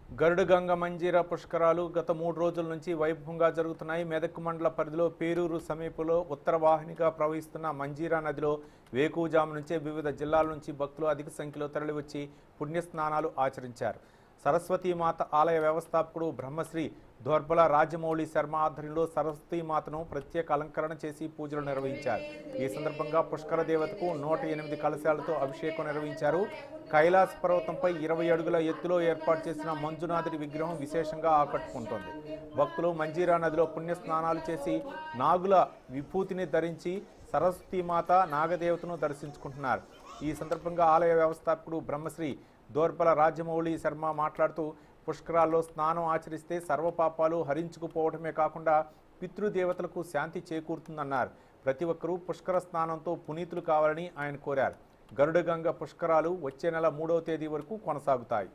గరుడగంగ మంజీరా పుష్కరాలు గత 3 రోజుల నుంచి వైభవంగా జరుగుతున్నాయి. మెదక్ మండల పరిధిలో పేరూరు సమీపంలో ఉత్తర వాహినిగా ప్రవహిస్తున్న మంజీరా నదిలో వేకువజాము నుంచే వివిధ జిల్లాల నుంచి భక్తులు అధిక సంఖ్యలో తరలివచ్చి పుణ్యస్నానాలు ఆచరించారు. సరస్వతీమాత ఆలయ వ్యవస్థాపకుడు బ్రహ్మశ్రీ దోర్బల రాజమౌళి శర్మ ఆధ్వర్యంలో సరస్వతీమాతను ప్రత్యేక అలంకరణ చేసి పూజలు నిర్వహించారు. ఈ సందర్భంగా పుష్కర దేవతకు 108 కలశాలతో అభిషేకం నిర్వహించారు. కైలాస పర్వతంపై 20 అడుగుల ఎత్తులో ఏర్పాటు చేసిన మంజునాథుడి విగ్రహం విశేషంగా ఆకట్టుకుంటోంది. భక్తులు మంజీరా నదిలో పుణ్యస్నానాలు చేసి నాగుల విభూతిని ధరించి సరస్వతీమాత నాగదేవతను దర్శించుకుంటున్నారు. ఈ సందర్భంగా ఆలయ వ్యవస్థాపకుడు బ్రహ్మశ్రీ దోర్బల రాజమౌళి శర్మ మాట్లాడుతూ పుష్కరాల్లో స్నానం ఆచరిస్తే సర్వపాపాలు హరించుకుపోవడమే కాకుండా పితృదేవతలకు శాంతి చేకూరుతుందన్నారు. ప్రతి ఒక్కరూ పుష్కర స్నానంతో పునీతులు కావాలని ఆయన కోరారు. గరుడగంగ పుష్కరాలు వచ్చే నెల 3వ తేదీ వరకు కొనసాగుతాయి.